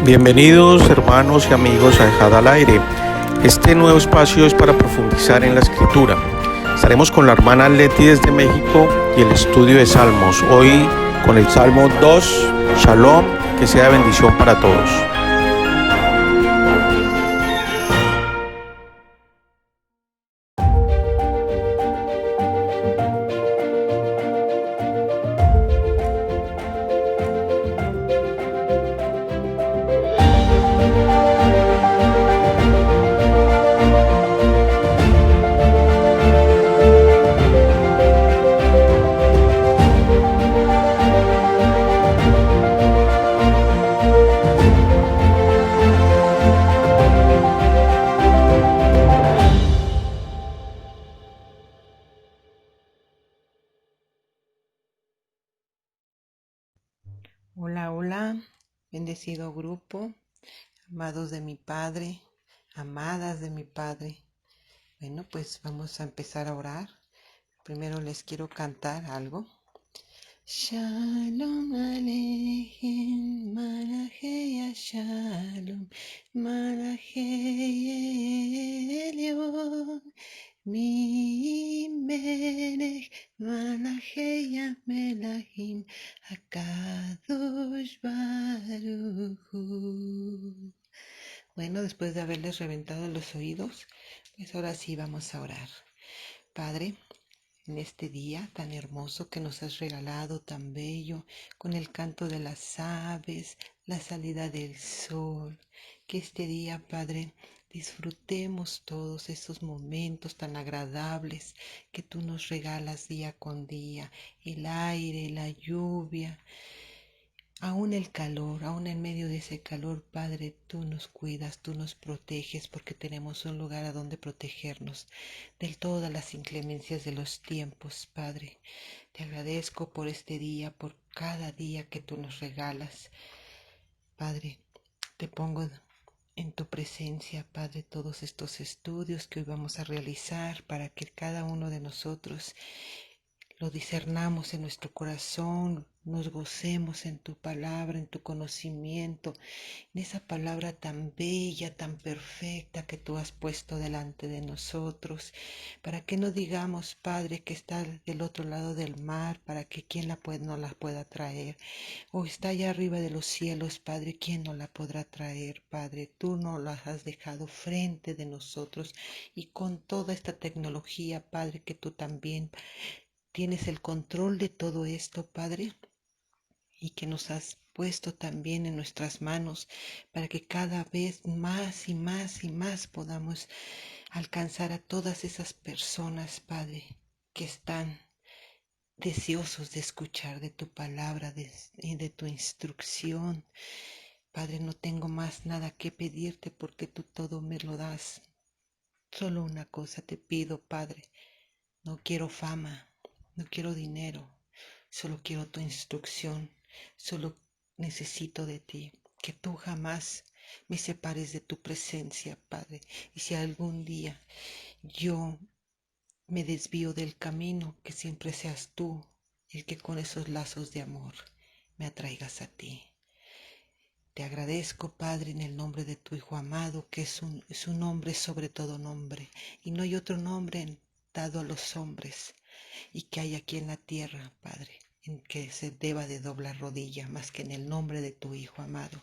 Bienvenidos hermanos y amigos a Dejad al Aire. Este nuevo espacio es para profundizar en la Escritura. Estaremos con la hermana Leti desde México y el estudio de Salmos. Hoy con el Salmo 2, Shalom, que sea bendición para todos. Hola, hola, bendecido grupo, amados de mi Padre, amadas de mi Padre. Bueno, pues vamos a empezar a orar. Primero les quiero cantar algo. Shalom Aleichem, Malachei Shalom, Malachei Elyon, Mi Melech, Malachei Melachim, Hakadosh Baruch Hu. Bueno, después de haberles reventado los oídos, pues ahora sí vamos a orar. Padre, en este día tan hermoso que nos has regalado, tan bello, con el canto de las aves, la salida del sol, que este día, Padre, disfrutemos todos esos momentos tan agradables que tú nos regalas día con día, el aire, la lluvia, aún el calor, aún en medio de ese calor, Padre, tú nos cuidas, tú nos proteges porque tenemos un lugar a donde protegernos de todas las inclemencias de los tiempos, Padre. Te agradezco por este día, por cada día que tú nos regalas. Padre, te pongo en tu presencia, Padre, todos estos estudios que hoy vamos a realizar para que cada uno de nosotros lo discernamos en nuestro corazón, nos gocemos en tu palabra, en tu conocimiento, en esa palabra tan bella, tan perfecta que tú has puesto delante de nosotros, para que no digamos, Padre, que está del otro lado del mar, para que quien no la pueda traer, o está allá arriba de los cielos, Padre, ¿quién no la podrá traer, Padre? Tú nos la has dejado frente de nosotros y con toda esta tecnología, Padre, que tú también tienes el control de todo esto, Padre, y que nos has puesto también en nuestras manos para que cada vez más y más y más podamos alcanzar a todas esas personas, Padre, que están deseosos de escuchar de tu palabra y de tu instrucción. Padre, no tengo más nada que pedirte porque tú todo me lo das. Solo una cosa te pido, Padre. No quiero fama, no quiero dinero, solo quiero tu instrucción, solo necesito de ti, que tú jamás me separes de tu presencia, Padre. Y si algún día yo me desvío del camino, que siempre seas tú el que con esos lazos de amor me atraigas a ti. Te agradezco, Padre, en el nombre de tu Hijo amado, que es un nombre sobre todo nombre, y no hay otro nombre dado a los hombres y que hay aquí en la tierra, Padre, en que se deba de doblar rodilla, más que en el nombre de tu Hijo amado.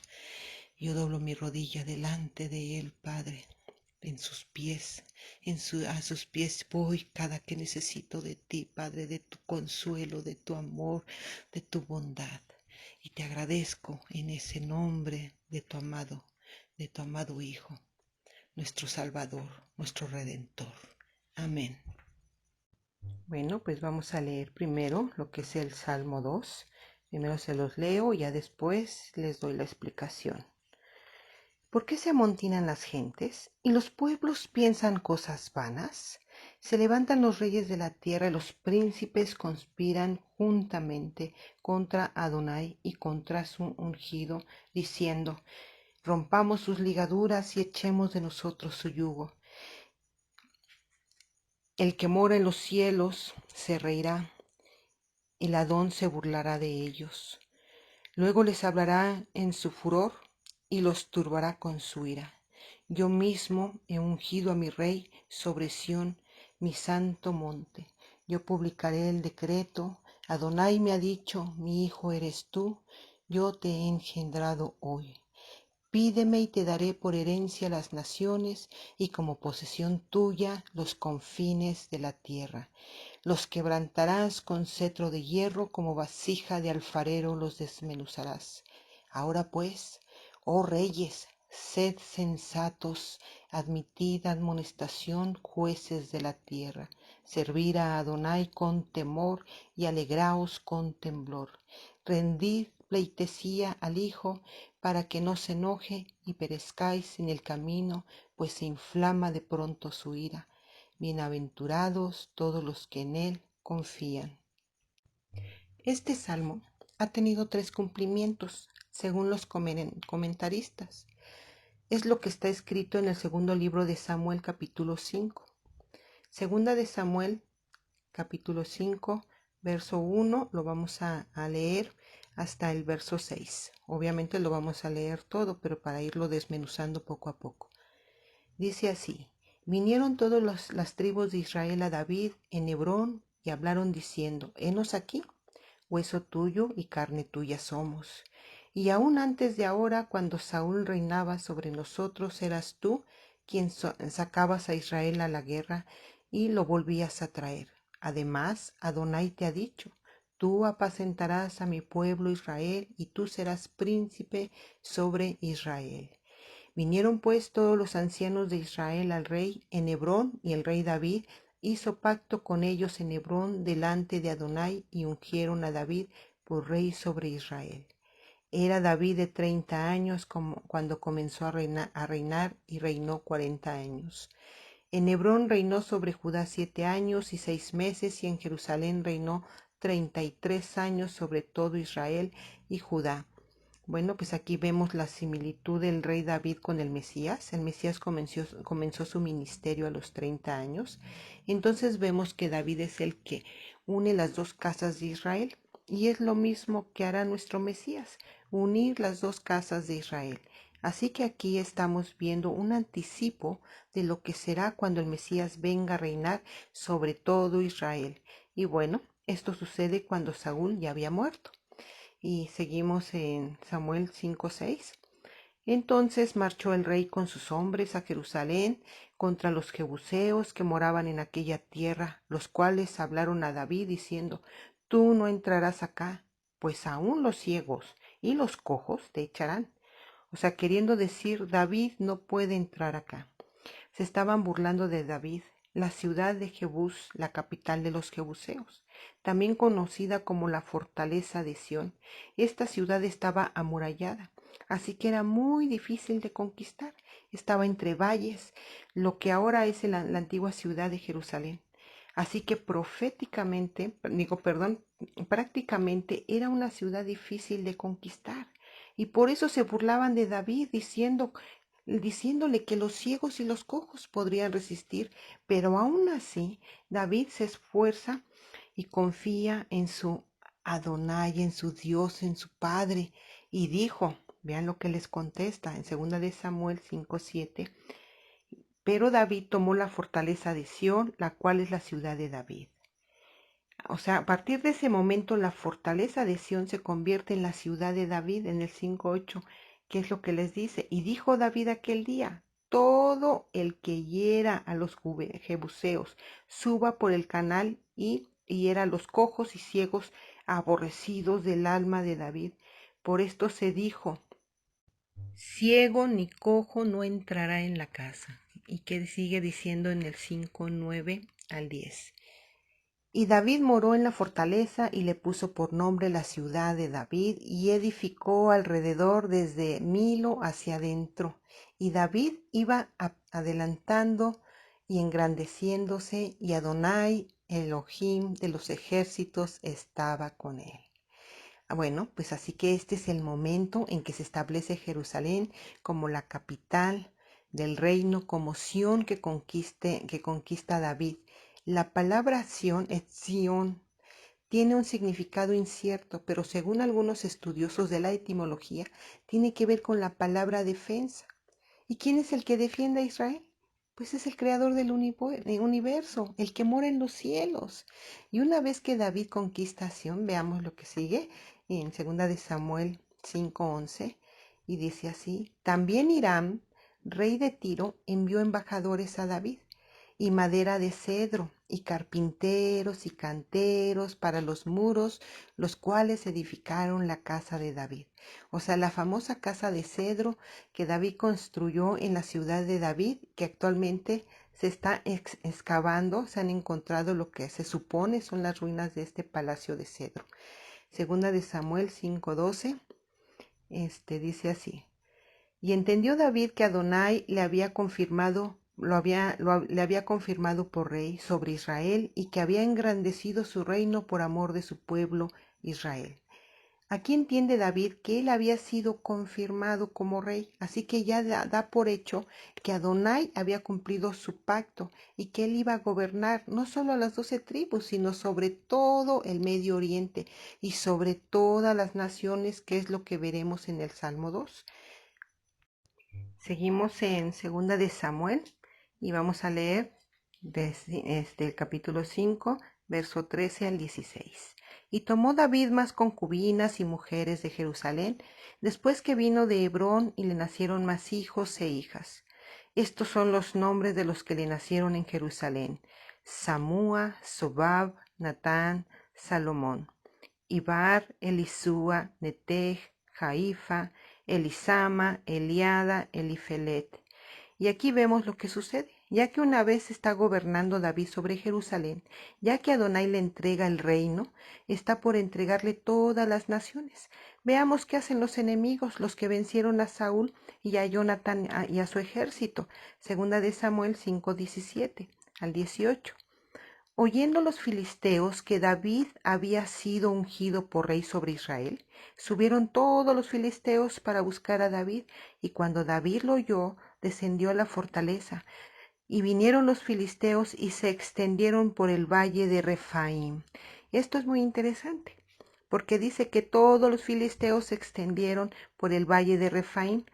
Yo doblo mi rodilla delante de Él, Padre, en sus pies, a sus pies voy cada que necesito de ti, Padre, de tu consuelo, de tu amor, de tu bondad. Y te agradezco en ese nombre de tu amado Hijo, nuestro Salvador, nuestro Redentor. Amén. Bueno, pues vamos a leer primero lo que es el Salmo 2. Primero se los leo y ya después les doy la explicación. ¿Por qué se amontinan las gentes y los pueblos piensan cosas vanas? Se levantan los reyes de la tierra y los príncipes conspiran juntamente contra Adonai y contra su ungido, diciendo: rompamos sus ligaduras y echemos de nosotros su yugo. El que mora en los cielos se reirá, el Adón se burlará de ellos. Luego les hablará en su furor y los turbará con su ira. Yo mismo he ungido a mi rey sobre Sión, mi santo monte. Yo publicaré el decreto. Adonai me ha dicho, mi hijo eres tú, yo te he engendrado hoy. Pídeme y te daré por herencia las naciones y como posesión tuya los confines de la tierra. Los quebrantarás con cetro de hierro, como vasija de alfarero los desmenuzarás. Ahora pues, oh reyes, sed sensatos, admitid amonestación, jueces de la tierra. Servir a Adonai con temor y alegraos con temblor. Rendid pleitesía al Hijo, para que no se enoje y perezcáis en el camino, pues se inflama de pronto su ira. Bienaventurados todos los que en él confían. Este salmo ha tenido 3 cumplimientos, según los comentaristas. Es lo que está escrito en el segundo libro de Samuel, capítulo 5. Segunda de Samuel, capítulo 5, verso 1, lo vamos a leer hasta el verso 6. Obviamente lo vamos a leer todo, pero para irlo desmenuzando poco a poco. Dice así: vinieron todas las tribus de Israel a David en Hebrón y hablaron diciendo: henos aquí, hueso tuyo y carne tuya somos. Y aún antes de ahora, cuando Saúl reinaba sobre nosotros, eras tú quien sacabas a Israel a la guerra y lo volvías a traer. Además, Adonai te ha dicho: tú apacentarás a mi pueblo Israel y tú serás príncipe sobre Israel. Vinieron pues todos los ancianos de Israel al rey en Hebrón, y el rey David hizo pacto con ellos en Hebrón delante de Adonai, y ungieron a David por rey sobre Israel. Era David de 30 años cuando comenzó a reinar y reinó 40 años. En Hebrón reinó sobre Judá 7 años y 6 meses, y en Jerusalén reinó 33 años sobre todo Israel y Judá. Bueno, pues aquí vemos la similitud del rey David con el Mesías. El Mesías comenzó su ministerio a los 30 años. Entonces vemos que David es el que une las dos casas de Israel. Y es lo mismo que hará nuestro Mesías, unir las dos casas de Israel. Así que aquí estamos viendo un anticipo de lo que será cuando el Mesías venga a reinar sobre todo Israel. Y bueno, esto sucede cuando Saúl ya había muerto. Y seguimos en Samuel 5:6. Entonces marchó el rey con sus hombres a Jerusalén contra los jebuseos que moraban en aquella tierra, los cuales hablaron a David diciendo: tú no entrarás acá, pues aún los ciegos y los cojos te echarán. O sea, queriendo decir, David no puede entrar acá. Se estaban burlando de David, la ciudad de Jebús, la capital de los jebuseos, también conocida como la fortaleza de Sión. Esta ciudad estaba amurallada, así que era muy difícil de conquistar. Estaba entre valles, lo que ahora es la antigua ciudad de Jerusalén. Así que prácticamente era una ciudad difícil de conquistar. Y por eso se burlaban de David diciéndole que los ciegos y los cojos podrían resistir, pero aún así David se esfuerza y confía en su Adonai, en su Dios, en su Padre, y dijo, vean lo que les contesta en 2 de Samuel 5:7, pero David tomó la fortaleza de Sión, la cual es la ciudad de David. O sea, a partir de ese momento la fortaleza de Sión se convierte en la ciudad de David en el 5:8, que es lo que les dice. Y dijo David aquel día: todo el que hiera a los jebuseos suba por el canal y hiera a los cojos y ciegos aborrecidos del alma de David. Por esto se dijo: ciego ni cojo no entrará en la casa. Y que sigue diciendo en el 5:9 al 10. Y David moró en la fortaleza y le puso por nombre la ciudad de David, y edificó alrededor desde Milo hacia adentro. Y David iba adelantando y engrandeciéndose, y Adonai, Elohim de los ejércitos, estaba con él. Bueno, pues así que este es el momento en que se establece Jerusalén como la capital del reino, como Sión que conquista David. La palabra Sión es Sión, tiene un significado incierto, pero según algunos estudiosos de la etimología, tiene que ver con la palabra defensa. ¿Y quién es el que defiende a Israel? Pues es el creador del universo, el que mora en los cielos. Y una vez que David conquista a Sión, veamos lo que sigue en 2 de Samuel 5:11, y dice así: también Hiram, rey de Tiro, envió embajadores a David, y madera de cedro, y carpinteros y canteros para los muros, los cuales edificaron la casa de David. O sea, la famosa casa de cedro que David construyó en la ciudad de David, que actualmente se está excavando, se han encontrado lo que se supone son las ruinas de este palacio de cedro. Segunda de Samuel 5:12, dice así: y entendió David que Adonai le había confirmado le había confirmado por rey sobre Israel, y que había engrandecido su reino por amor de su pueblo Israel. Aquí entiende David que él había sido confirmado como rey, así que ya da por hecho que Adonai había cumplido su pacto y que él iba a gobernar no solo a las 12 tribus, sino sobre todo el Medio Oriente y sobre todas las naciones, que es lo que veremos en el Salmo 2. Seguimos en 2 de Samuel y vamos a leer desde el capítulo 5, verso 13 al 16. Y tomó David más concubinas y mujeres de Jerusalén, después que vino de Hebrón, y le nacieron más hijos e hijas. Estos son los nombres de los que le nacieron en Jerusalén: Samúa, Sobab, Natán, Salomón, Ibar, Elisúa, Netej, Jaifa, Elisama, Eliada, Elifelet. Y aquí vemos lo que sucede. Ya que una vez está gobernando David sobre Jerusalén, ya que Adonai le entrega el reino, está por entregarle todas las naciones. Veamos qué hacen los enemigos, los que vencieron a Saúl y a Jonatán y a su ejército. Segunda de Samuel 5:17 al 18. Oyendo los filisteos que David había sido ungido por rey sobre Israel, subieron todos los filisteos para buscar a David, y cuando David lo oyó, descendió a la fortaleza. Y vinieron los filisteos y se extendieron por el valle de Refaim. Esto es muy interesante, porque dice que todos los filisteos se extendieron por el valle de Refaim.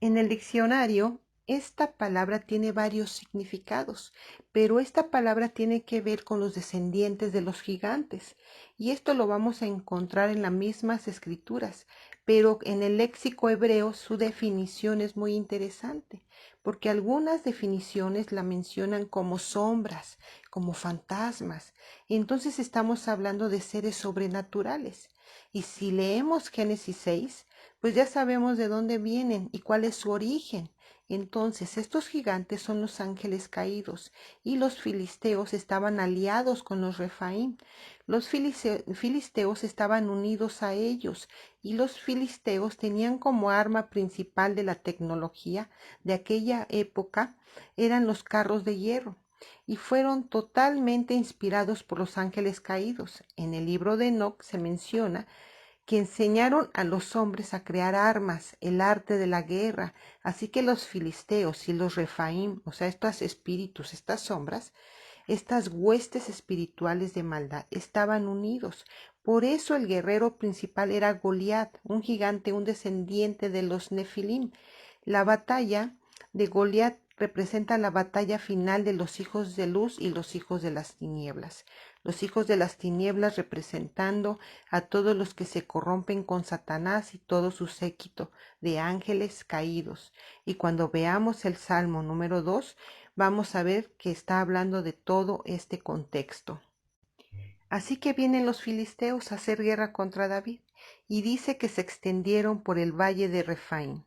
En el diccionario, esta palabra tiene varios significados, pero esta palabra tiene que ver con los descendientes de los gigantes, y esto lo vamos a encontrar en las mismas escrituras, pero en el léxico hebreo su definición es muy interesante, porque algunas definiciones la mencionan como sombras, como fantasmas, y entonces estamos hablando de seres sobrenaturales. Y si leemos Génesis 6, pues ya sabemos de dónde vienen y cuál es su origen. Entonces, estos gigantes son los ángeles caídos, y los filisteos estaban aliados con los Refaim. Los filisteos estaban unidos a ellos, y los filisteos tenían como arma principal de la tecnología de aquella época eran los carros de hierro, y fueron totalmente inspirados por los ángeles caídos. En el libro de Enoc se menciona que enseñaron a los hombres a crear armas, el arte de la guerra. Así que los filisteos y los Refaim, o sea, estos espíritus, estas sombras, estas huestes espirituales de maldad, estaban unidos. Por eso el guerrero principal era Goliat, un gigante, un descendiente de los Nefilim. La batalla de Goliat representa la batalla final de los hijos de luz y los hijos de las tinieblas. Los hijos de las tinieblas representando a todos los que se corrompen con Satanás y todo su séquito de ángeles caídos. Y cuando veamos el Salmo número 2, vamos a ver que está hablando de todo este contexto. Así que vienen los filisteos a hacer guerra contra David, y dice que se extendieron por el valle de Refaim.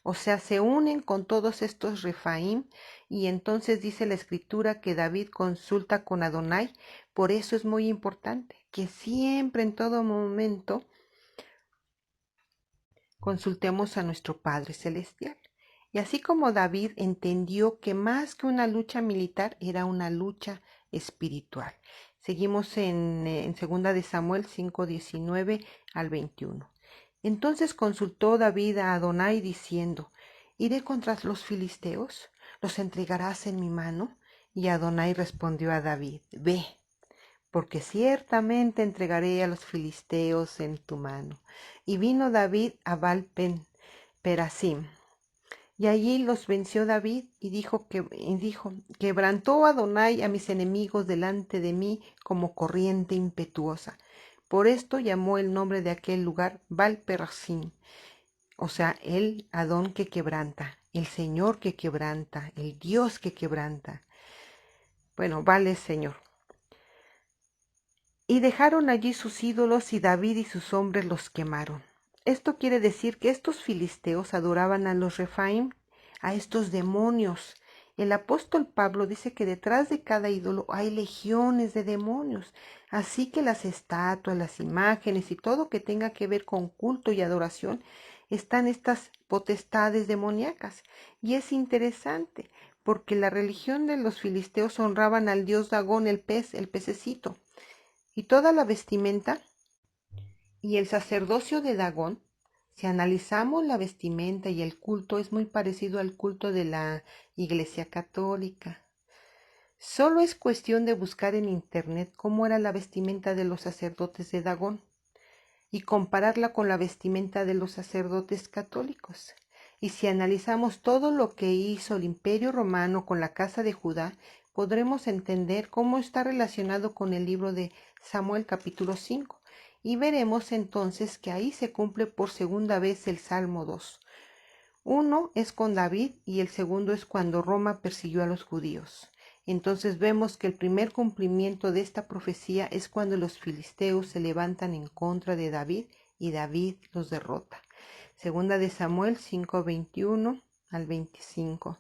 O sea, se unen con todos estos Refaim, y entonces dice la escritura que David consulta con Adonai. Por eso es muy importante que siempre, en todo momento, consultemos a nuestro Padre Celestial. Y así como David entendió que más que una lucha militar era una lucha espiritual. Seguimos en 2 de Samuel 5:19 al 21. Entonces consultó David a Adonai diciendo: ¿iré contra los filisteos? ¿Los entregarás en mi mano? Y Adonai respondió a David: ve, porque ciertamente entregaré a los filisteos en tu mano. Y vino David a Baal-Perasim, y allí los venció David, y dijo, quebrantó Adonai a mis enemigos delante de mí como corriente impetuosa. Por esto llamó el nombre de aquel lugar Baal-Perasim, o sea, el Adón que quebranta, el Señor que quebranta, el Dios que quebranta. Bueno, vale, Señor. Y dejaron allí sus ídolos, y David y sus hombres los quemaron. Esto quiere decir que estos filisteos adoraban a los Refaim, a estos demonios. El apóstol Pablo dice que detrás de cada ídolo hay legiones de demonios, así que las estatuas, las imágenes y todo que tenga que ver con culto y adoración están estas potestades demoníacas. Y es interesante, porque la religión de los filisteos honraban al dios Dagón, el pececito, y toda la vestimenta y el sacerdocio de Dagón. Si analizamos la vestimenta y el culto, es muy parecido al culto de la Iglesia Católica. Solo es cuestión de buscar en internet cómo era la vestimenta de los sacerdotes de Dagón y compararla con la vestimenta de los sacerdotes católicos. Y si analizamos todo lo que hizo el Imperio Romano con la casa de Judá, podremos entender cómo está relacionado con el libro de Samuel capítulo 5. Y veremos entonces que ahí se cumple por segunda vez el Salmo 2. Uno es con David y el segundo es cuando Roma persiguió a los judíos. Entonces vemos que el primer cumplimiento de esta profecía es cuando los filisteos se levantan en contra de David y David los derrota. Segunda de Samuel 5:21 al 25.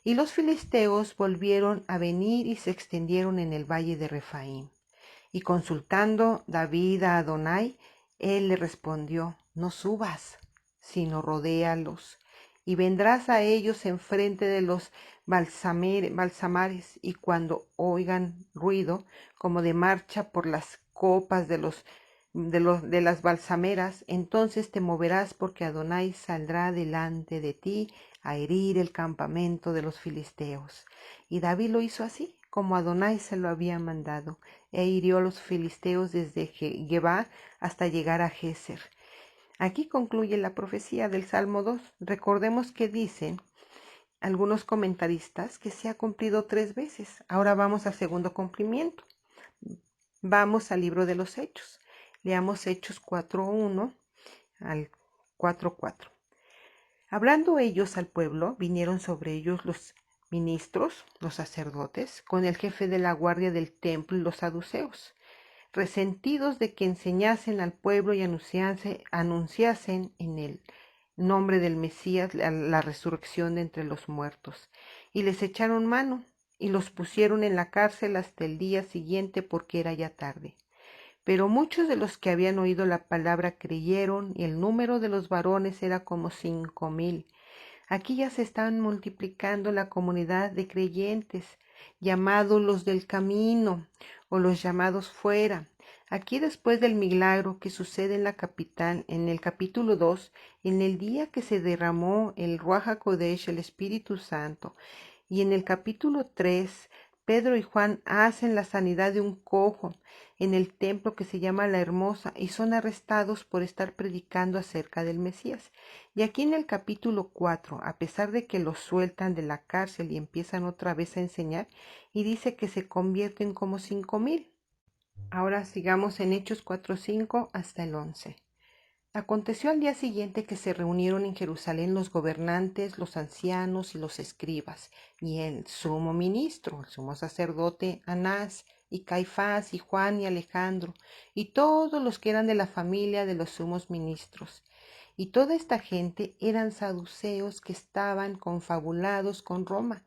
Y los filisteos volvieron a venir y se extendieron en el valle de Refaim. Y consultando David a Adonai, él le respondió: no subas, sino rodéalos, y vendrás a ellos enfrente de los balsamares, y cuando oigan ruido como de marcha por las copas de las balsameras, entonces te moverás, porque Adonai saldrá delante de ti a herir el campamento de los filisteos. Y David lo hizo así, como Adonai se lo había mandado, e hirió a los filisteos desde Gebá hasta llegar a Geser. Aquí concluye la profecía del Salmo 2. Recordemos que dicen algunos comentaristas que se ha cumplido 3 veces. Ahora vamos al segundo cumplimiento. Vamos al libro de los Hechos. Leamos Hechos 4:1 al 4:4. Hablando ellos al pueblo, vinieron sobre ellos los ministros, los sacerdotes, con el jefe de la guardia del templo y los saduceos, resentidos de que enseñasen al pueblo y anunciasen en el nombre del Mesías la resurrección de entre los muertos. Y les echaron mano y los pusieron en la cárcel hasta el día siguiente, porque era ya tarde. Pero muchos de los que habían oído la palabra creyeron, y el número de los varones era como 5,000. Aquí ya se están multiplicando la comunidad de creyentes, llamados los del camino o los llamados fuera. Aquí, después del milagro que sucede en la capital, en el capítulo 2, en el día que se derramó el Ruach HaKodesh, el Espíritu Santo, y en el capítulo 3, Pedro y Juan hacen la sanidad de un cojo en el templo que se llama La Hermosa, y son arrestados por estar predicando acerca del Mesías. Y aquí en el capítulo 4, a pesar de que los sueltan de la cárcel y empiezan otra vez a enseñar, y dice que se convierten como 5,000. Ahora sigamos en Hechos 4:5 hasta el 11. Aconteció al día siguiente que se reunieron en Jerusalén los gobernantes, los ancianos y los escribas, y el sumo ministro, el sumo sacerdote Anás, y Caifás, y Juan, y Alejandro, y todos los que eran de la familia de los sumos ministros. Y toda esta gente eran saduceos que estaban confabulados con Roma,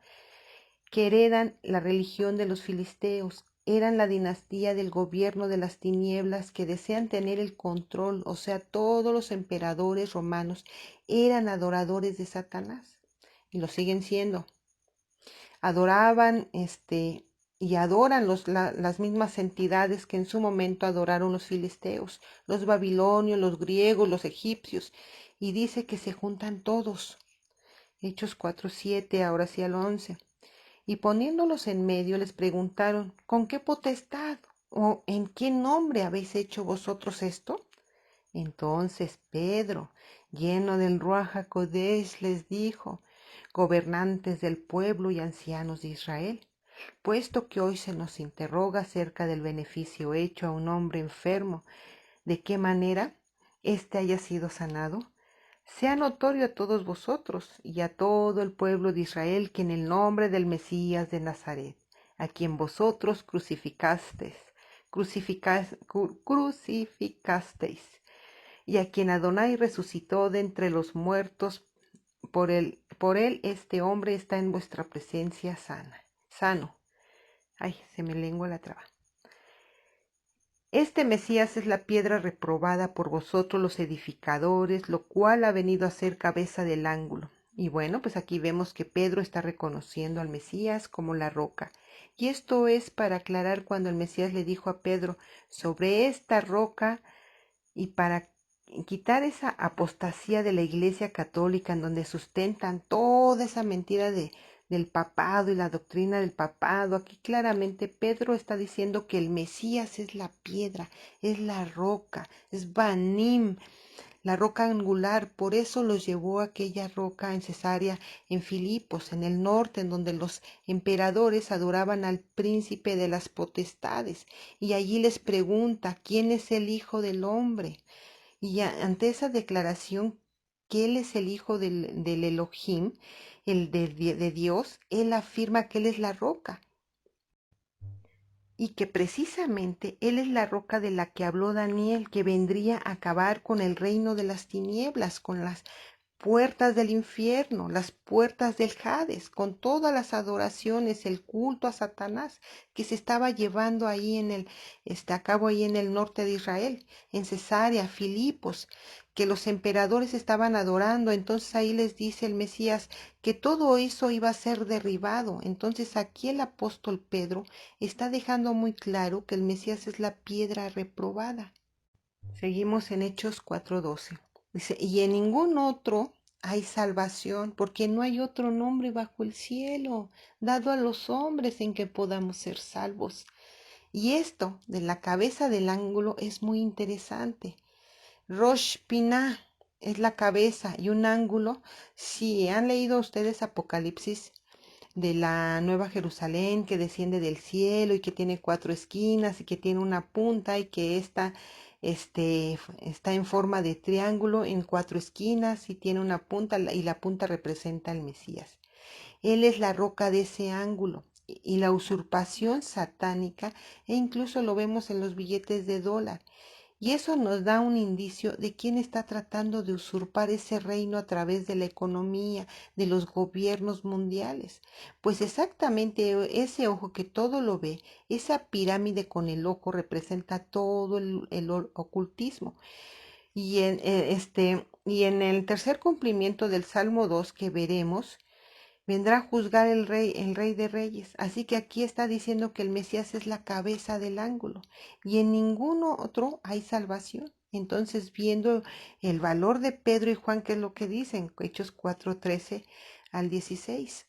que heredan la religión de los filisteos. Eran la dinastía del gobierno de las tinieblas, que desean tener el control, o sea, todos los emperadores romanos eran adoradores de Satanás, y lo siguen siendo. Adoraban y adoran las mismas entidades que en su momento adoraron los filisteos, los babilonios, los griegos, los egipcios, y dice que se juntan todos. Hechos 4:7, ahora sí al 11. Y poniéndolos en medio les preguntaron: ¿con qué potestad ¿O en qué nombre habéis hecho vosotros esto? Entonces Pedro, lleno del Ruach HaKodesh, les dijo: gobernantes del pueblo y ancianos de Israel, puesto que hoy se nos interroga acerca del beneficio hecho a un hombre enfermo, de qué manera éste haya sido sanado, sea notorio a todos vosotros y a todo el pueblo de Israel que en el nombre del Mesías de Nazaret, a quien vosotros crucificasteis, y a quien Adonai resucitó de entre los muertos, por él este hombre está en vuestra presencia sano. Ay, se me lengua la traba. Este Mesías es la piedra reprobada por vosotros los edificadores, lo cual ha venido a ser cabeza del ángulo. Y bueno, pues aquí vemos que Pedro está reconociendo al Mesías como la roca. Y esto es para aclarar cuando el Mesías le dijo a Pedro: sobre esta roca, y para quitar esa apostasía de la Iglesia Católica en donde sustentan toda esa mentira del papado y la doctrina del papado. Aquí claramente Pedro está diciendo que el Mesías es la piedra, es la roca, es Banim, la roca angular. Por eso los llevó a aquella roca en Cesarea, en Filipos, en el norte, en donde los emperadores adoraban al príncipe de las potestades. Y allí les pregunta: ¿quién es el Hijo del Hombre? Y ante esa declaración que Él es el Hijo del Elohim, el de Dios, Él afirma que Él es la roca y que precisamente Él es la roca de la que habló Daniel, que vendría a acabar con el reino de las tinieblas, con las puertas del infierno, las puertas del Hades, con todas las adoraciones, el culto a Satanás que se estaba llevando ahí a cabo ahí en el norte de Israel, en Cesarea, Filipos, que los emperadores estaban adorando. Entonces ahí les dice el Mesías que todo eso iba a ser derribado. Entonces aquí el apóstol Pedro está dejando muy claro que el Mesías es la piedra reprobada. Seguimos en Hechos 4:12. Dice: y en ningún otro hay salvación, porque no hay otro nombre bajo el cielo dado a los hombres en que podamos ser salvos. Y esto de la cabeza del ángulo es muy interesante. Rosh Pinah es la cabeza y un ángulo. Si han leído ustedes Apocalipsis, de la Nueva Jerusalén que desciende del cielo y que tiene 4 esquinas y que tiene una punta, y que está en forma de triángulo en 4 esquinas y tiene una punta, y la punta representa al Mesías. Él es la roca de ese ángulo. Y la usurpación satánica, e incluso lo vemos en los billetes de dólar. Y eso nos da un indicio de quién está tratando de usurpar ese reino a través de la economía, de los gobiernos mundiales. Pues exactamente ese ojo que todo lo ve, esa pirámide con el ojo representa todo el ocultismo. Y en el tercer cumplimiento del Salmo 2 que veremos, vendrá a juzgar el rey de reyes. Así que aquí está diciendo que el Mesías es la cabeza del ángulo y en ninguno otro hay salvación. Entonces, viendo el valor de Pedro y Juan, ¿qué es lo que dicen? Hechos 4:13 al 16.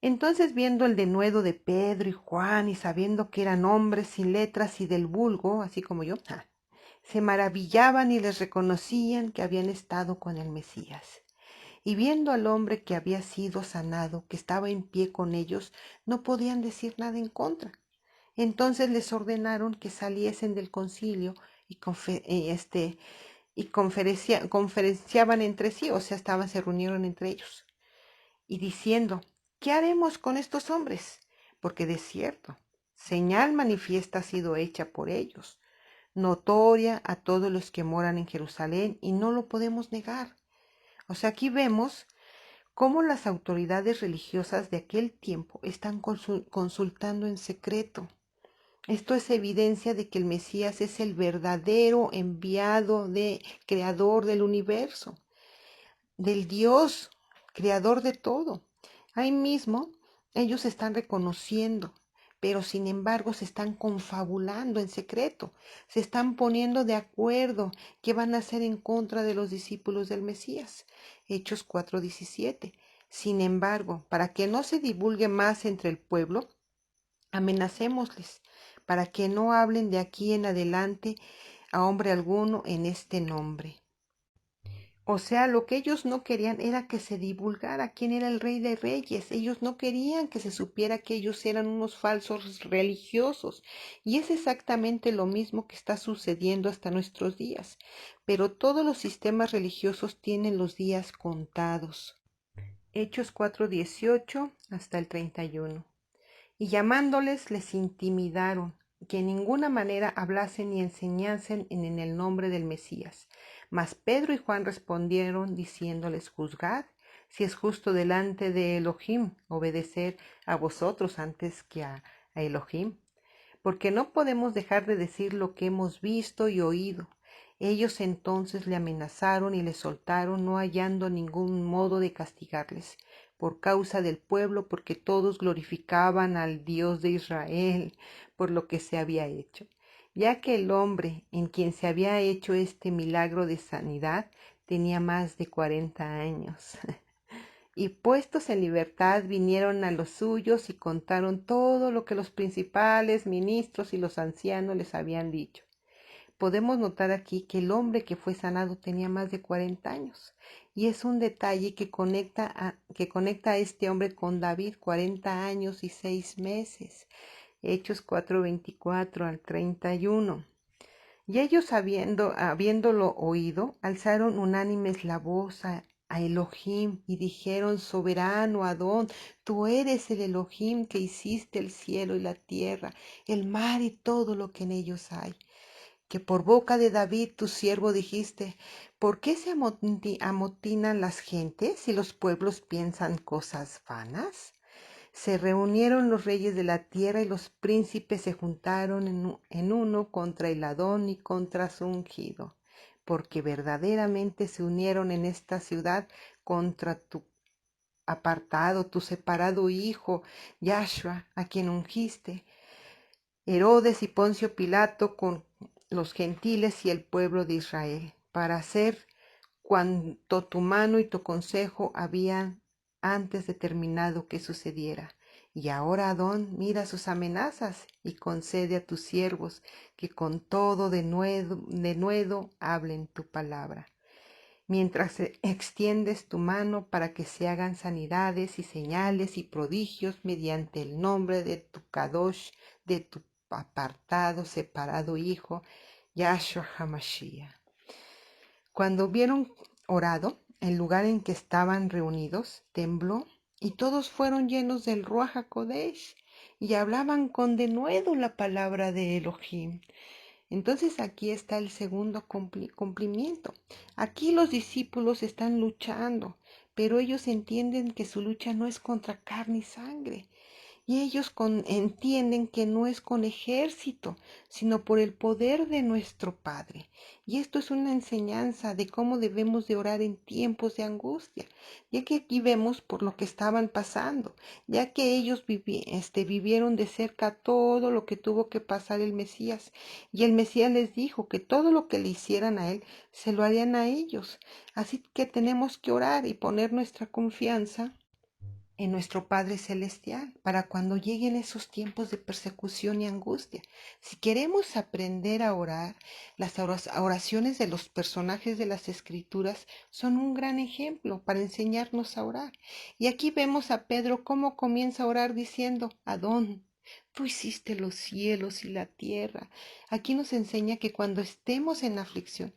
Entonces, viendo el denuedo de Pedro y Juan y sabiendo que eran hombres sin letras y del vulgo, así como yo, se maravillaban y les reconocían que habían estado con el Mesías. Y viendo al hombre que había sido sanado, que estaba en pie con ellos, no podían decir nada en contra. Entonces les ordenaron que saliesen del concilio y conferenciaban entre sí, o sea, se reunieron entre ellos, y diciendo: ¿qué haremos con estos hombres? Porque de cierto, señal manifiesta ha sido hecha por ellos, notoria a todos los que moran en Jerusalén, y no lo podemos negar. O sea, aquí vemos cómo las autoridades religiosas de aquel tiempo están consultando en secreto. Esto es evidencia de que el Mesías es el verdadero enviado creador del universo, del Dios, creador de todo. Ahí mismo ellos están reconociendo, pero sin embargo se están confabulando en secreto, se están poniendo de acuerdo qué van a hacer en contra de los discípulos del Mesías. Hechos 4:17. Sin embargo, para que no se divulgue más entre el pueblo, amenacémosles, para que no hablen de aquí en adelante a hombre alguno en este nombre. O sea, lo que ellos no querían era que se divulgara quién era el Rey de Reyes. Ellos no querían que se supiera que ellos eran unos falsos religiosos. Y es exactamente lo mismo que está sucediendo hasta nuestros días. Pero todos los sistemas religiosos tienen los días contados. Hechos 4:18 hasta el 31. Y llamándoles les intimidaron, que en ninguna manera hablasen ni enseñasen en el nombre del Mesías. Mas Pedro y Juan respondieron diciéndoles, juzgad si es justo delante de Elohim obedecer a vosotros antes que a Elohim, porque no podemos dejar de decir lo que hemos visto y oído. Ellos entonces le amenazaron y le soltaron, no hallando ningún modo de castigarles, por causa del pueblo, porque todos glorificaban al Dios de Israel por lo que se había hecho, ya que el hombre en quien se había hecho este milagro de sanidad tenía más de 40 años. Y puestos en libertad vinieron a los suyos y contaron todo lo que los principales ministros y los ancianos les habían dicho. Podemos notar aquí que el hombre que fue sanado tenía más de 40 años. Y es un detalle que conecta a este hombre con David, 40 años y 6 meses. Hechos 4:24 al 31. Y ellos habiéndolo oído, alzaron unánimes la voz a Elohim y dijeron, soberano Adón, tú eres el Elohim que hiciste el cielo y la tierra, el mar y todo lo que en ellos hay. Que por boca de David tu siervo dijiste, ¿por qué se amotinan las gentes y los pueblos piensan cosas vanas? Se reunieron los reyes de la tierra y los príncipes se juntaron en uno contra el Adón y contra su ungido, porque verdaderamente se unieron en esta ciudad contra tu apartado, tu separado hijo, Yahshua, a quien ungiste. Herodes y Poncio Pilato con los gentiles y el pueblo de Israel, para hacer cuanto tu mano y tu consejo habían antes determinado que sucediera. Y ahora, Adón, mira sus amenazas y concede a tus siervos que con todo denuedo hablen tu palabra. Mientras extiendes tu mano para que se hagan sanidades y señales y prodigios mediante el nombre de tu Kadosh, de tu apartado, separado Hijo, Yahshua HaMashiach. Cuando hubieron orado, el lugar en que estaban reunidos tembló y todos fueron llenos del Ruach HaKodesh y hablaban con denuedo la palabra de Elohim. Entonces aquí está el segundo cumplimiento. Aquí los discípulos están luchando, pero ellos entienden que su lucha no es contra carne y sangre. Y ellos entienden que no es con ejército, sino por el poder de nuestro Padre. Y esto es una enseñanza de cómo debemos de orar en tiempos de angustia, ya que aquí vemos por lo que estaban pasando, ya que ellos vivieron de cerca todo lo que tuvo que pasar el Mesías. Y el Mesías les dijo que todo lo que le hicieran a él, se lo harían a ellos. Así que tenemos que orar y poner nuestra confianza en nuestro Padre Celestial, para cuando lleguen esos tiempos de persecución y angustia. Si queremos aprender a orar, las oraciones de los personajes de las Escrituras son un gran ejemplo para enseñarnos a orar. Y aquí vemos a Pedro cómo comienza a orar diciendo, Adón, tú hiciste los cielos y la tierra. Aquí nos enseña que cuando estemos en aflicción,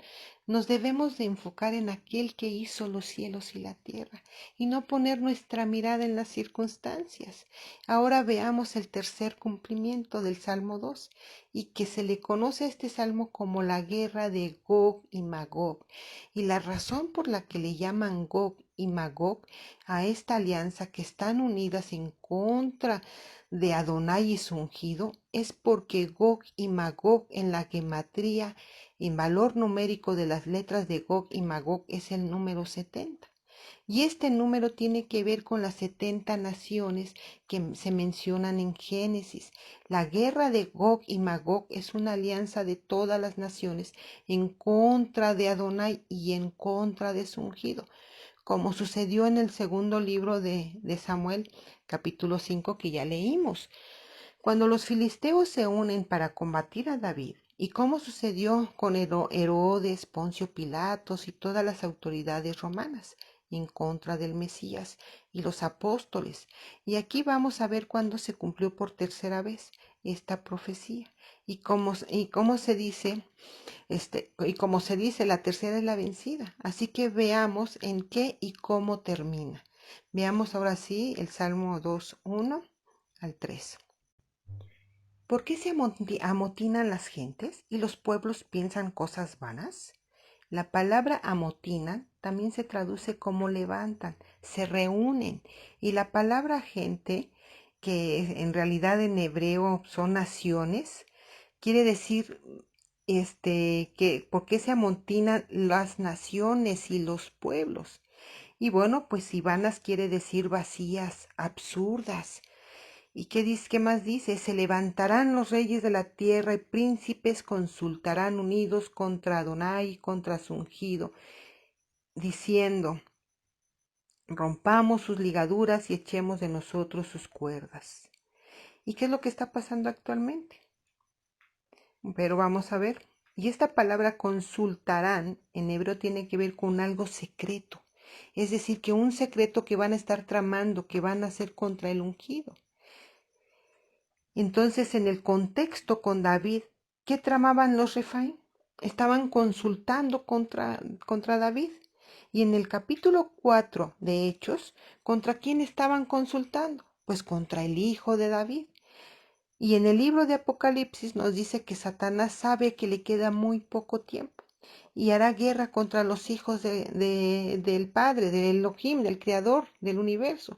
nos debemos de enfocar en aquel que hizo los cielos y la tierra y no poner nuestra mirada en las circunstancias. Ahora veamos el tercer cumplimiento del Salmo 2 y que se le conoce a este salmo como la guerra de Gog y Magog. Y la razón por la que le llaman Gog y Magog a esta alianza que están unidas en contra de Adonai y su ungido es porque Gog y Magog en la gematría, en valor numérico de las letras de Gog y Magog, es el número 70. Y este número tiene que ver con las 70 naciones que se mencionan en Génesis. La guerra de Gog y Magog es una alianza de todas las naciones en contra de Adonai y en contra de su ungido, como sucedió en el segundo libro de Samuel, capítulo 5, que ya leímos. Cuando los filisteos se unen para combatir a David, y cómo sucedió con Herodes, Poncio Pilatos y todas las autoridades romanas en contra del Mesías y los apóstoles. Y aquí vamos a ver cuándo se cumplió por tercera vez esta profecía y cómo se dice, la tercera es la vencida. Así que veamos en qué y cómo termina. Veamos ahora sí el Salmo 2:1 al 3. ¿Por qué se amotinan las gentes y los pueblos piensan cosas vanas? La palabra amotinan también se traduce como levantan, se reúnen. Y la palabra gente, que en realidad en hebreo son naciones, quiere decir que por qué se amotinan las naciones y los pueblos. Y bueno, pues si vanas quiere decir vacías, absurdas. ¿Y qué más dice? Se levantarán los reyes de la tierra y príncipes consultarán unidos contra Adonai y contra su ungido, diciendo, rompamos sus ligaduras y echemos de nosotros sus cuerdas. ¿Y qué es lo que está pasando actualmente? Pero vamos a ver. Y esta palabra consultarán en hebreo tiene que ver con algo secreto. Es decir, que un secreto que van a estar tramando, que van a hacer contra el ungido. Entonces, en el contexto con David, ¿qué tramaban los Refaim? Estaban consultando contra David. Y en el capítulo 4 de Hechos, ¿contra quién estaban consultando? Pues contra el hijo de David. Y en el libro de Apocalipsis nos dice que Satanás sabe que le queda muy poco tiempo y hará guerra contra los hijos del Padre, del Elohim, del Creador del universo.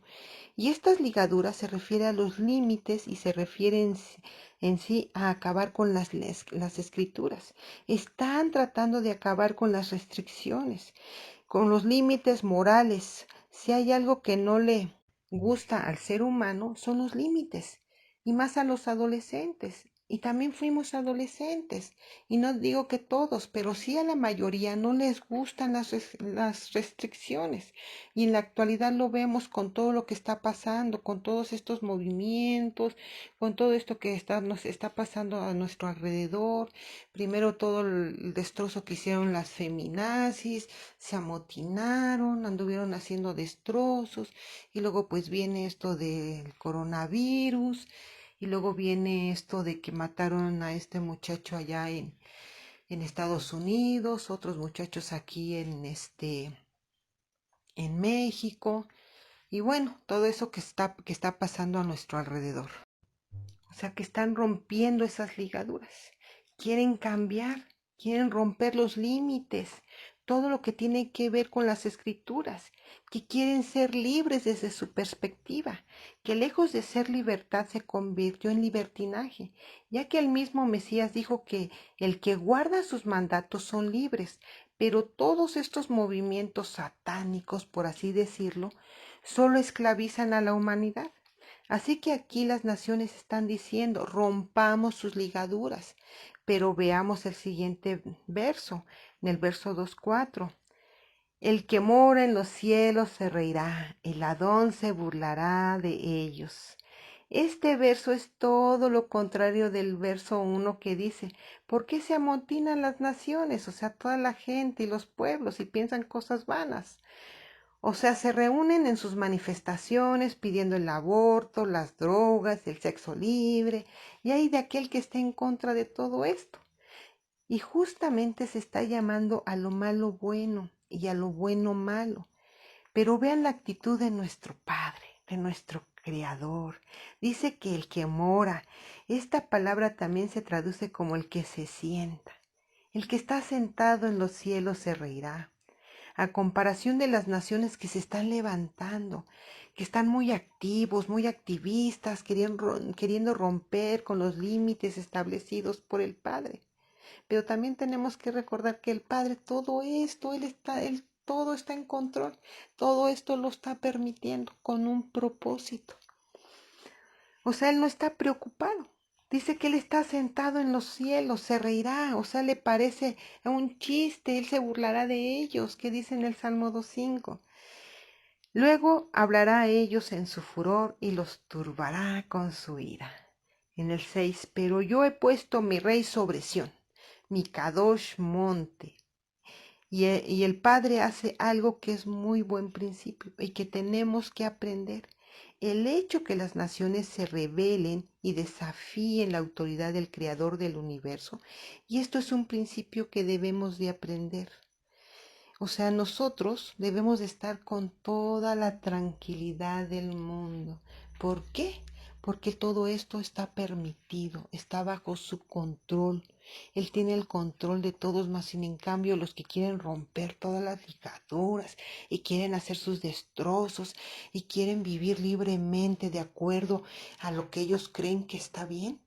Y estas ligaduras se refieren a los límites y se refieren en sí a acabar con las escrituras. Están tratando de acabar con las restricciones, con los límites morales. Si hay algo que no le gusta al ser humano, son los límites, y más a los adolescentes. Y también fuimos adolescentes, y no digo que todos, pero sí a la mayoría no les gustan las restricciones. Y en la actualidad lo vemos con todo lo que está pasando, con todos estos movimientos, con todo esto que nos está pasando a nuestro alrededor. Primero todo el destrozo que hicieron las feminazis, se amotinaron, anduvieron haciendo destrozos, y luego pues viene esto del coronavirus, y luego viene esto de que mataron a este muchacho allá en Estados Unidos, otros muchachos aquí en México, y bueno, todo eso que está pasando a nuestro alrededor. O sea, que están rompiendo esas ligaduras. Quieren cambiar, quieren romper los límites, todo lo que tiene que ver con las escrituras, que quieren ser libres desde su perspectiva, que lejos de ser libertad se convirtió en libertinaje, ya que el mismo Mesías dijo que el que guarda sus mandatos son libres, pero todos estos movimientos satánicos, por así decirlo, solo esclavizan a la humanidad. Así que aquí las naciones están diciendo, rompamos sus ligaduras. Pero veamos el siguiente verso, en el verso 2:4. El que mora en los cielos se reirá, el Adón se burlará de ellos. Este verso es todo lo contrario del verso 1 que dice, ¿por qué se amotinan las naciones? O sea, toda la gente y los pueblos y piensan cosas vanas. O sea, se reúnen en sus manifestaciones pidiendo el aborto, las drogas, el sexo libre, y hay de aquel que esté en contra de todo esto. Y justamente se está llamando a lo malo bueno y a lo bueno malo. Pero vean la actitud de nuestro Padre, de nuestro Creador. Dice que el que mora, esta palabra también se traduce como el que se sienta. El que está sentado en los cielos se reirá. A comparación de las naciones que se están levantando, que están muy activos, muy activistas, queriendo romper con los límites establecidos por el Padre. Pero también tenemos que recordar que el Padre, todo esto, Él todo está en control, todo esto lo está permitiendo con un propósito. O sea, Él no está preocupado. Dice que Él está sentado en los cielos, se reirá, o sea, le parece un chiste, Él se burlará de ellos, que dice en el Salmo 2:5. Luego hablará a ellos en su furor y los turbará con su ira. En el 6, pero yo he puesto mi rey sobre Sión, mi Kadosh monte. Y el Padre hace algo que es muy buen principio y que tenemos que aprender. El hecho que las naciones se rebelen y desafíen la autoridad del Creador del universo, y esto es un principio que debemos de aprender. O sea, nosotros debemos de estar con toda la tranquilidad del mundo. ¿Por qué? Porque todo esto está permitido, está bajo su control. Él tiene el control de todos, más sin en cambio los que quieren romper todas las ligaduras y quieren hacer sus destrozos y quieren vivir libremente de acuerdo a lo que ellos creen que está bien.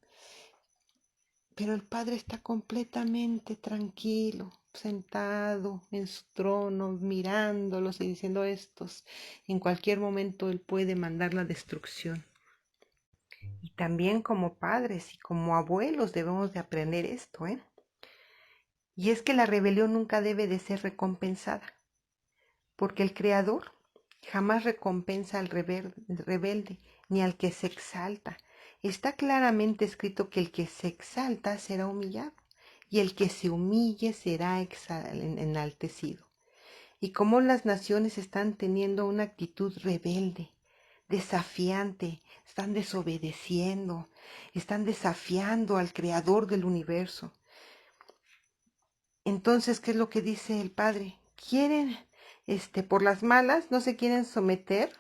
Pero el Padre está completamente tranquilo, sentado en su trono, mirándolos y diciendo estos. En cualquier momento Él puede mandar la destrucción. Y también como padres y como abuelos debemos de aprender esto, ¿eh? Y es que la rebelión nunca debe de ser recompensada, porque el Creador jamás recompensa al rebelde ni al que se exalta. Está claramente escrito que el que se exalta será humillado y el que se humille será enaltecido. Y como las naciones están teniendo una actitud rebelde, desafiante, están desobedeciendo, están desafiando al Creador del universo. Entonces, ¿qué es lo que dice el Padre? Quieren, por las malas, no se quieren someter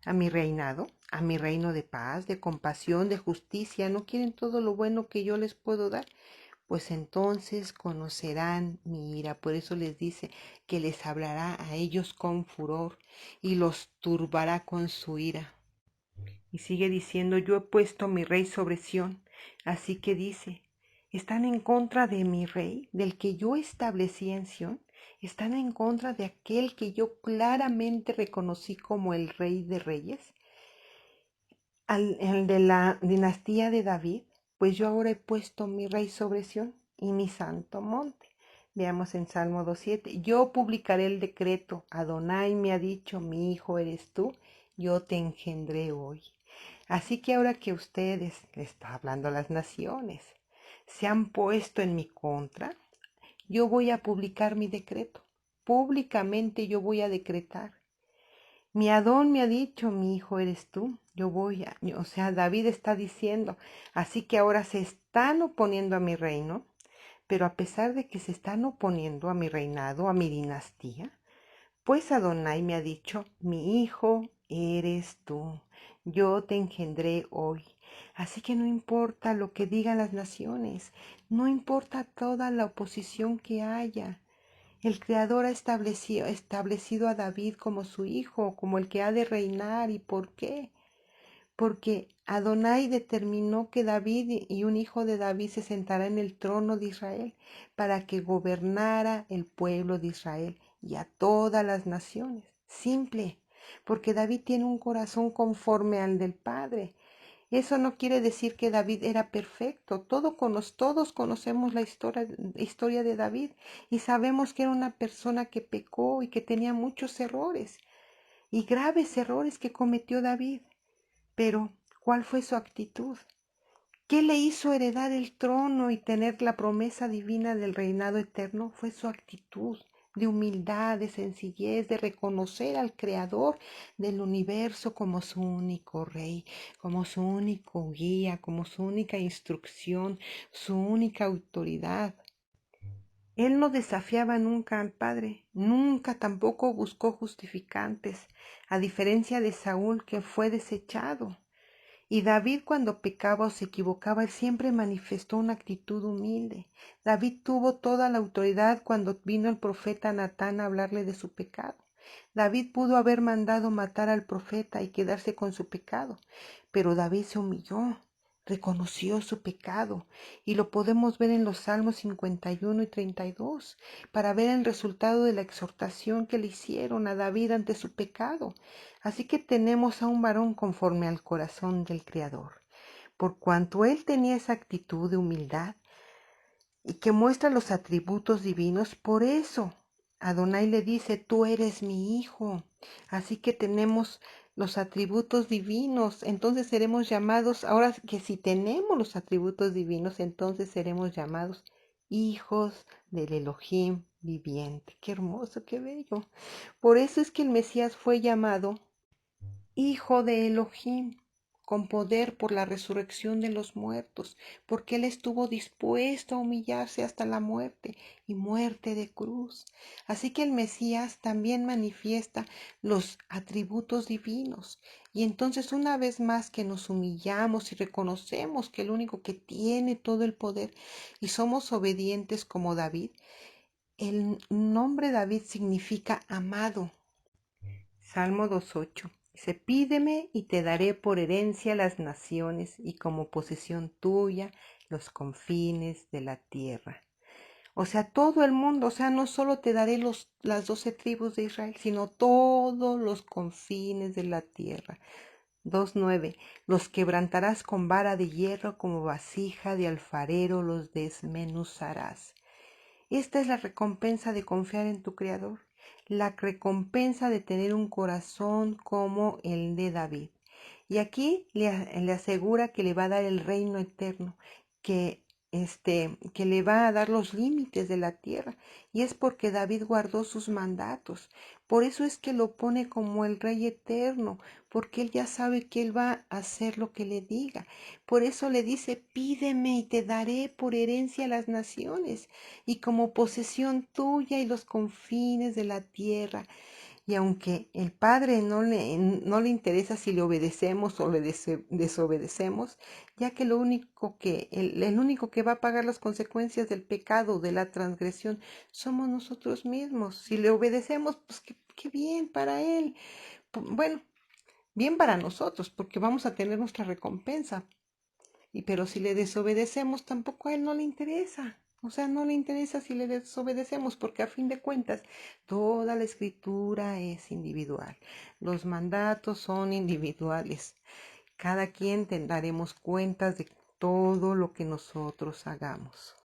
a mi reinado, a mi reino de paz, de compasión, de justicia, no quieren todo lo bueno que yo les puedo dar, pues entonces conocerán mi ira. Por eso les dice que les hablará a ellos con furor y los turbará con su ira. Y sigue diciendo, yo he puesto mi rey sobre Sión. Así que dice, están en contra de mi rey, del que yo establecí en Sión. Están en contra de aquel que yo claramente reconocí como el rey de reyes, el de la dinastía de David. Pues yo ahora he puesto mi rey sobre Sión y mi santo monte. Veamos en Salmo 2:7. Yo publicaré el decreto. Adonai me ha dicho, mi hijo eres tú, yo te engendré hoy. Así que ahora que ustedes, le está hablando a las naciones, se han puesto en mi contra, yo voy a publicar mi decreto. Públicamente yo voy a decretar. Mi Adón me ha dicho, mi hijo eres tú. O sea, David está diciendo, así que ahora se están oponiendo a mi reino, pero a pesar de que se están oponiendo a mi reinado, a mi dinastía, pues Adonai me ha dicho, mi hijo eres tú, yo te engendré hoy. Así que no importa lo que digan las naciones, no importa toda la oposición que haya. El Creador ha establecido a David como su hijo, como el que ha de reinar. ¿Y por qué? Porque Adonai determinó que David y un hijo de David se sentará en el trono de Israel para que gobernara el pueblo de Israel y a todas las naciones. Simple, porque David tiene un corazón conforme al del Padre. Eso no quiere decir que David era perfecto. Todos conocemos la historia de David y sabemos que era una persona que pecó y que tenía muchos errores y graves errores que cometió David. Pero, ¿cuál fue su actitud? ¿Qué le hizo heredar el trono y tener la promesa divina del reinado eterno? Fue su actitud de humildad, de sencillez, de reconocer al Creador del universo como su único rey, como su único guía, como su única instrucción, su única autoridad. Él no desafiaba nunca al Padre, nunca tampoco buscó justificantes, a diferencia de Saúl que fue desechado. Y David cuando pecaba o se equivocaba, él siempre manifestó una actitud humilde. David tuvo toda la autoridad cuando vino el profeta Natán a hablarle de su pecado. David pudo haber mandado matar al profeta y quedarse con su pecado, pero David se humilló, reconoció su pecado, y lo podemos ver en los Salmos 51 y 32, para ver el resultado de la exhortación que le hicieron a David ante su pecado. Así que tenemos a un varón conforme al corazón del Creador. Por cuanto él tenía esa actitud de humildad y que muestra los atributos divinos, por eso Adonai le dice, tú eres mi hijo. Así que tenemos los atributos divinos, entonces seremos llamados, ahora que si tenemos los atributos divinos, entonces seremos llamados hijos del Elohim viviente. Qué hermoso, qué bello. Por eso es que el Mesías fue llamado Hijo de Elohim, con poder por la resurrección de los muertos, porque Él estuvo dispuesto a humillarse hasta la muerte y muerte de cruz. Así que el Mesías también manifiesta los atributos divinos. Y entonces una vez más que nos humillamos y reconocemos que el único que tiene todo el poder y somos obedientes como David, el nombre David significa amado. Salmo 2.8. Dice, pídeme y te daré por herencia las naciones y como posesión tuya los confines de la tierra. O sea, todo el mundo, o sea, no solo te daré las 12 tribus de Israel, sino todos los confines de la tierra. 2.9. Los quebrantarás con vara de hierro, como vasija de alfarero los desmenuzarás. Esta es la recompensa de confiar en tu Creador, la recompensa de tener un corazón como el de David. Y aquí le asegura que le va a dar el reino eterno, que, que le va a dar los límites de la tierra. Y es porque David guardó sus mandatos. Por eso es que lo pone como el rey eterno, porque él ya sabe que él va a hacer lo que le diga. Por eso le dice, pídeme y te daré por herencia las naciones y como posesión tuya y los confines de la tierra. Y aunque el Padre no le interesa si le obedecemos o le desobedecemos, ya que el único que va a pagar las consecuencias del pecado, de la transgresión, somos nosotros mismos. Si le obedecemos, pues qué bien para Él. Bueno, bien para nosotros, porque vamos a tener nuestra recompensa. Pero si le desobedecemos, tampoco a Él no le interesa. O sea, no le interesa si le desobedecemos, porque a fin de cuentas, toda la escritura es individual. Los mandatos son individuales. Cada quien daremos cuentas de todo lo que nosotros hagamos.